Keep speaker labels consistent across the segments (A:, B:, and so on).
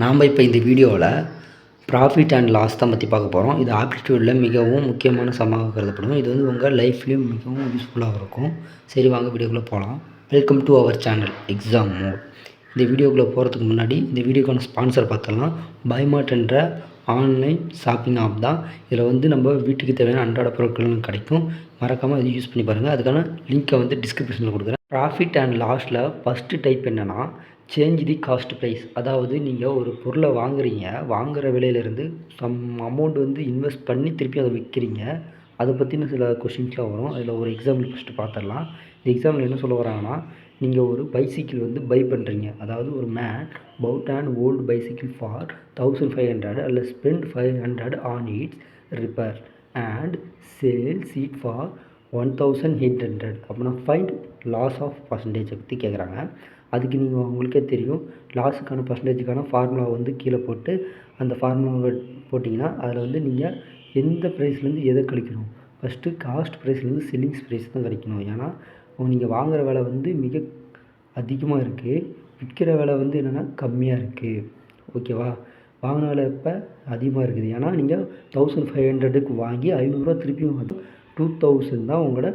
A: நாம் இப்போ இந்த வீடியோவில் ப்ராஃபிட் அண்ட் லாஸ் தான் பற்றி பார்க்க போகிறோம். இது ஆப்டிடியூடில் மிகவும் முக்கியமான சமமாக கருதப்படும். இது வந்து உங்கள் லைஃப்லேயும் மிகவும் யூஸ்ஃபுல்லாக இருக்கும். சரி, வாங்க வீடியோக்குள்ளே போகலாம். Welcome to our channel exam mode. இந்த வீடியோக்குள்ளே போகிறதுக்கு முன்னாடி இந்த வீடியோக்கான ஸ்பான்சர் பார்த்தலாம். பைமார்ட் என்ற ஆன்லைன் ஷாப்பிங் ஆப் தான். இதில் வந்து நம்ம வீட்டுக்கு தேவையான அன்றாட பொருட்களும் கிடைக்கும். மறக்காமல் அதை யூஸ் பண்ணி பாருங்கள். அதுக்கான லிங்க்கை வந்து டிஸ்கிரிப்ஷனில் கொடுக்குறேன். ப்ராஃபிட் அண்ட் லாஸில் ஃபஸ்ட்டு டைப் என்னென்னா சேஞ்ச் தி காஸ்ட் ப்ரைஸ். அதாவது நீங்கள் ஒரு பொருளை வாங்குறீங்க, வாங்குகிற விலையிலேருந்து சம் அமௌண்ட் வந்து இன்வெஸ்ட் பண்ணி திருப்பி அதை விற்கிறீங்க. அதை பற்றின சில கொஷின்ஸ்லாம் வரும். அதில் ஒரு எக்ஸாம்பிள் ஃபஸ்ட்டு பார்த்துடலாம். இந்த எக்ஸாம்பிள் என்ன சொல்ல வராங்கன்னா, நீங்கள் ஒரு பைசைக்கிள் வந்து பை பண்ணுறீங்க. அதாவது ஒரு man bought and old bicycle for 1500 அல்ல spend 500 on its repair and sales it for 1800. அப்படின்னா ஃபைண்ட் லாஸ் ஆஃப் பர்சன்டேஜை பற்றி கேட்குறாங்க. அதுக்கு நீங்கள் உங்களுக்கே தெரியும், லாஸுக்கான பர்சன்டேஜுக்கான ஃபார்முலா வந்து கீழே போட்டு அந்த ஃபார்முலாவை போட்டிங்கன்னா அதில் வந்து நீங்கள் எந்த ப்ரைஸ்லேருந்து எதை கழிக்கணும். ஃபஸ்ட்டு காஸ்ட் ப்ரைஸ்லேருந்து செல்லிங்ஸ் ப்ரைஸ் தான் கிடைக்கணும். ஏன்னா நீங்கள் வாங்குகிற விலை வந்து மிக அதிகமாக இருக்குது, விற்கிற விலை வந்து என்னென்னா கம்மியாக இருக்குது. ஓகேவா? வாங்கின விலை இப்போ அதிகமாக இருக்குது. ஏன்னா நீங்கள் 1500க்கு வாங்கி 500 திருப்பியும் வந்து 2000 தான் உங்களோட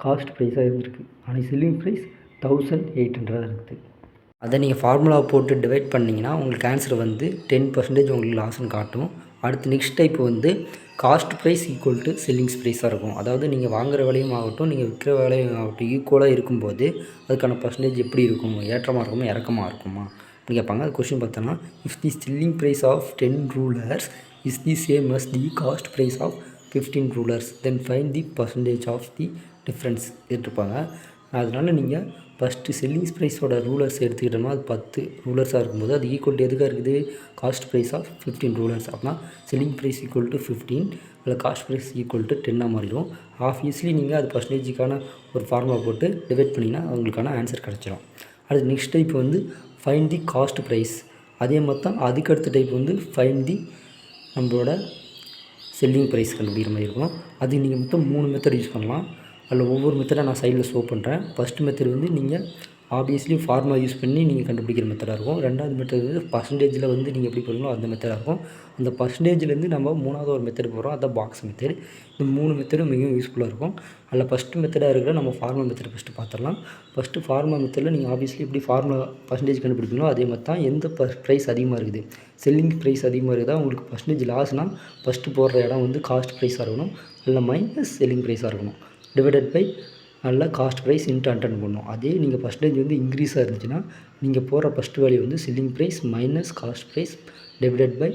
A: காஸ்ட் ப்ரைஸாக இருந்திருக்கு. ஆனால் செல்லிங் ப்ரைஸ் 1800 இருக்குது. அதை நீங்கள் ஃபார்முலாவை போட்டு டிவைட் பண்ணிங்கன்னா உங்களுக்கு ஆன்சர் வந்து 10% உங்களுக்கு லாஸ்ன்னு காட்டும். அடுத்து நெக்ஸ்ட் டைப் வந்து cost price equal to sellings ப்ரைஸாக இருக்கும். அதாவது நீங்கள் வாங்குகிற விலையும் ஆகட்டும், நீங்கள் விற்கிற விலையும் ஆகட்டும் ஈக்குவலாக இருக்கும்போது அதுக்கான பர்சன்டேஜ் எப்படி இருக்கும்? ஏற்றமாக இருக்குமா, இறக்கமாக இருக்குமா அப்படின்னு கேட்பாங்க. அது கொஸ்டின் பார்த்தோன்னா, if the selling price of 10 rulers is the same as the cost price of 15 rulers then find the percentage of the difference எடுத்துருப்பாங்க. அதனால் நீங்கள் ஃபஸ்ட்டு செல்லிங்ஸ் ப்ரைஸோட ரூலர்ஸ் எடுத்துக்கிட்டோம்னா அது 10 ரூலர்ஸாக இருக்கும்போது அது ஈக்குவல் டு எதுக்காக இருக்குது? Cost price of 15 rulers. அப்படின்னா செல்லிங் ப்ரைஸ் ஈக்குவல் டு 15 அதில் காஸ்ட் ப்ரைஸ் ஈக்குவல் டு 10 மாறிடும். ஆப்வியஸ்லி நீங்கள் அது பர்சன்டேஜுக்கான ஒரு ஃபார்முலா போட்டு டிவைட் பண்ணிங்கன்னா அவங்களுக்கான ஆன்சர் கிடச்சிடும். அடுத்து நெக்ஸ்ட் டைப் வந்து ஃபைண்ட் தி காஸ்ட் ப்ரைஸ். அதே மாதிரி தான் அதுக்கடுத்த டைப் வந்து ஃபைண்ட் தி நம்மளோட செல்லிங் ப்ரைஸ் கண்டுபிடிக்கிற மாதிரி இருக்கும். அது நீங்கள் மொத்தம் 3 மெத்தட் யூஸ் பண்ணலாம். அதில் ஒவ்வொரு மெத்தடாக நான் சைடில் ஷோ பண்ணுறேன். ஃபஸ்ட்டு மெத்தட் வந்து நீங்கள் ஆப்வியஸ்லி ஃபார்முலா யூஸ் பண்ணி நீங்கள் கண்டுபிடிக்கிற மெத்தடாக இருக்கும். ரெண்டாவது மெத்தட் வந்து பர்சன்டேஜில் வந்து நீங்கள் எப்படி போடுறீங்களோ அந்த மெத்தடாக இருக்கும். அந்த பர்சன்டேஜ்லேருந்து நம்ம மூணாவது ஒரு மெத்தட் போடுறோம், அதான் பாக்ஸ் மெத்தட். இந்த 3 மெத்தடும் மிகவும் யூஸ்ஃபுல்லாக இருக்கும். அதில் ஃபஸ்ட்டு மெத்தடாக இருக்கிற நம்ம ஃபார்முலா மெத்தட் ஃபஸ்ட்டு பார்த்துடலாம். ஃபஸ்ட்டு ஃபார்முலா மெத்தடில் நீங்கள் ஆப்வியஸ்லி எப்படி ஃபார்முலா பர்சன்டேஜ் கண்டுபிடிப்பீங்களோ அதே மாதிரி தான். எந்த ப்ரைஸ் அதிகமாக இருக்குது, செல்லிங் ப்ரைஸ் அதிகமாக இருக்குதா உங்களுக்கு பர்சன்டேஜ் லாஸ்னால் ஃபஸ்ட்டு போடுற இடம் வந்து காஸ்ட் ப்ரைஸாக இருக்கணும், இல்லை மைனஸ் செல்லிங் ப்ரைஸாக இருக்கணும். டிவைடட் பை நல்ல காஸ்ட் ப்ரைஸ் இன்ட்டு 100 பண்ணணும். அதே நீங்கள் பர்சன்டேஜ் வந்து இன்க்ரீஸாக இருந்துச்சுன்னா நீங்கள் போகிற ஃபஸ்ட்டு வேல்யூ வந்து selling price minus cost price divided by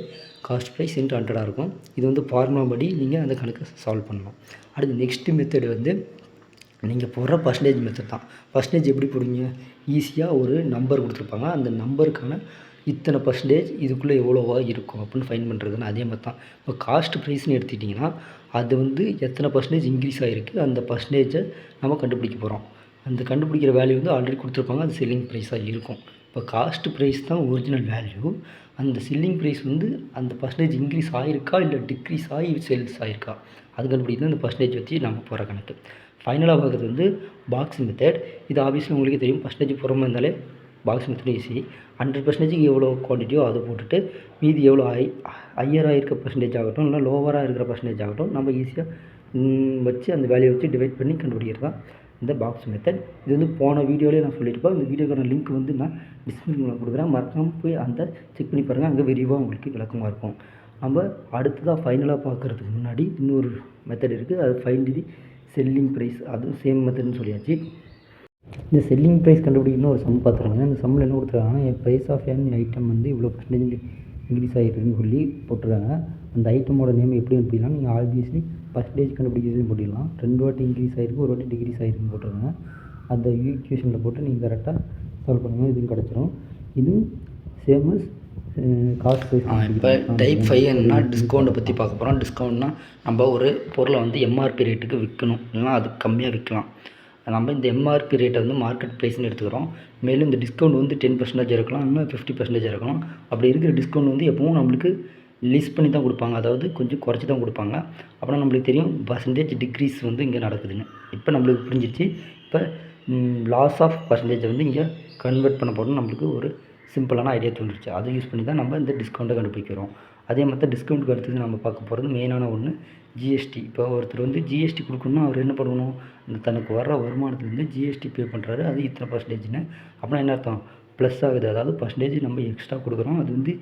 A: cost price into 100 இருக்கும். இது வந்து ஃபார்முலா படி நீங்கள் அந்த கணக்கு சால்வ் பண்ணணும். அடுத்து நெக்ஸ்ட்டு மெத்தட் வந்து நீங்கள் போடுற பர்சன்டேஜ் மெத்தட் தான். பர்சன்டேஜ் எப்படி போடுவீங்க? ஈஸியாக ஒரு நம்பர் கொடுத்துருப்பாங்க, அந்த நம்பருக்கான இத்தனை பர்சன்டேஜ் இதுக்குள்ளே எவ்வளோவா இருக்கும் அப்படின்னு ஃபைன் பண்ணுறதுன்னு அதே மாதிரி தான். இப்போ காஸ்ட் ப்ரைஸ்னு எடுத்துக்கிட்டிங்கன்னா அது வந்து எத்தனை பர்சன்டேஜ் இன்க்ரீஸ் ஆகிருக்கு அந்த பர்சன்டேஜை நம்ம கண்டுபிடிக்க போகிறோம். அந்த கண்டுபிடிக்கிற வேல்யூ வந்து ஆல்ரெடி கொடுத்துருப்பாங்க, அது செல்லிங் ப்ரைஸாக இருக்கும். இப்போ காஸ்ட் ப்ரைஸ் தான் ஒரிஜினல் வேல்யூ. அந்த செல்லிங் ப்ரைஸ் வந்து அந்த பர்சன்டேஜ் இன்க்ரீஸ் ஆகிருக்கா இல்லை டிக்ரீஸ் ஆகி சேல்ஸ் ஆகிருக்கா அது கண்டுபிடிக்கிறது அந்த பர்சன்டேஜ் வச்சு நம்ம போகிற கணக்கு. ஃபைனலாக பார்க்குறது வந்து பாக்ஸ் மெத்தட். இது ஆப்வியஸ்லி உங்களுக்கே தெரியும், பர்சன்டேஜ் புறமா இருந்தாலே பாக்ஸ் மெத்தட் ஈஸி. 100% எவ்வளோ குவான்டிட்டியோ அதை போட்டுட்டு மீதி எவ்வளோ ஹையராக இருக்க பர்சன்டேஜ் ஆகட்டும் இல்லை லோவராக இருக்கிற பர்சன்டேஜ் ஆகட்டும் நம்ம ஈஸியாக வச்சு அந்த வேல்யூ வச்சு டிவைட் பண்ணி கண்டுபிடிக்கிறது தான் இந்த பாக்ஸ் மெத்தட். இது வந்து போன வீடியோலேயே நான் சொல்லியிருப்பேன். இந்த வீடியோக்கான லிங்க் வந்து நான் டிஸ்கிரிப்ஷனில் கொடுக்குறேன், மறக்காமல் போய் அந்த செக் பண்ணி பாருங்கள். அங்கே விரிவாக உங்களுக்கு விளக்கமாக இருக்கும். நம்ம அடுத்ததாக ஃபைனலாக பார்க்குறதுக்கு முன்னாடி இன்னொரு மெத்தட் இருக்குது, அது ஃபைண்ட் தி செல்லிங் ப்ரைஸ். அதுவும் சேம் மெத்தட்னு சொல்லியாச்சு. இந்த செல்லிங் ப்ரைஸ் கண்டுபிடிக்கணும் ஒரு சம் பார்த்துருங்க. இந்த சம்மில் என்ன கொடுத்துருக்காங்கன்னா, என் ப்ரைஸ் ஆஃப் என் ஐட்டம் வந்து இவ்வளோ பர்சன்டேஜ் இன்க்ரீஸ் ஆகிருக்குன்னு சொல்லி போட்டுருக்காங்க. அந்த ஐட்டமோட நேம் எப்படி அப்படின்னா நீங்கள் ஆப்வியஸ்லி பர்சன்டேஜ் கண்டுபிடிக்கிறதுன்னு போட்டிடலாம். 2 வாட்டி இன்க்ரீஸ் ஆகிருக்கு, ஒரு வாட்டி டிக்ரீஸ் ஆகிருக்குன்னு போட்டுருங்க. அந்த ஈக்குவேஷனில் போட்டு நீங்கள் கரெக்டாக சால்வ் பண்ணுங்கள், இதுவும் கிடச்சிரும். இது சேமஸ் காஸ்ட் ப்ரைஸ்.
B: இப்போ டைப் 5 என்னன்னா டிஸ்கவுண்ட்டை பற்றி பார்க்க போகிறோம். டிஸ்கவுண்ட்னா நம்ம ஒரு பொருளை வந்து எம்ஆர்பி ரேட்டுக்கு விற்கணும், இல்லைனா அது கம்மியாக விற்கலாம். நம்ம இந்த எம்ஆர்பி ரேட்டை வந்து மார்க்கெட் ப்ரைஸ்னு எடுத்துக்கிறோம். மேலும் இந்த டிஸ்கவுண்ட் வந்து 10% இருக்கலாம், இன்னும் 50% இருக்கலாம். அப்படி இருக்கிற டிஸ்கவுண்ட் வந்து எப்பவும் நம்மளுக்கு லிஸ்ட் பண்ணி தான் கொடுப்பாங்க, அதாவது கொஞ்சம் குறைச்சி தான் கொடுப்பாங்க. அப்படின்னா நம்மளுக்கு தெரியும் பர்சன்டேஜ் டிக்ரீஸ் வந்து இங்கே நடக்குதுன்னு. இப்போ நம்மளுக்கு புரிஞ்சிச்சு. இப்போ லாஸ் ஆஃப் பர்சன்டேஜை வந்து இங்கே கன்வெர்ட் பண்ண போகிறோம். நம்மளுக்கு ஒரு சிம்பிளான ஐடியா தோன்றுச்சு. அதை யூஸ் பண்ணி தான் நம்ம இந்த டிஸ்கவுண்ட்டை கண்டுபிடிக்கிறோம். அதே மாதிரி தான் டிஸ்கவுண்ட்டுக்கு அடுத்தது நம்ம பார்க்க போகிறது மெயினான ஒன்று ஜிஎஸ்டி. இப்போ ஒருத்தர் வந்து ஜிஎஸ்டி கொடுக்கணும்னா அவர் என்ன பண்ணணும், இந்த தனக்கு வர்ற வருமானத்துலேருந்து ஜிஎஸ்டி பே பண்ணுறாரு. அது இத்தனை பர்சன்டேஜ்னு அப்படின்னா என்ன அர்த்தம், ப்ளஸ் ஆகுது. அதாவது பர்சன்டேஜ் நம்ம எக்ஸ்ட்ரா கொடுக்குறோம், அது வந்து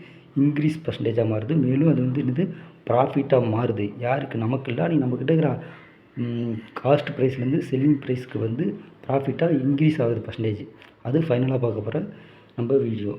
B: இன்க்ரீஸ் பர்சன்டேஜாக மாறுது. மேலும் அது வந்து என்னது ப்ராஃபிட்டாக மாறுது. யாருக்கு, நமக்கு இல்லை. நீங்கள் நம்மக்கிட்ட இருக்கிற காஸ்ட் ப்ரைஸ்லேருந்து செல்லிங் ப்ரைஸ்க்கு வந்து ப்ராஃபிட்டாக இன்க்ரீஸ் ஆகுது பர்சன்டேஜ். அது ஃபைனலாக பார்க்க போகிற நம்ம வீடியோ.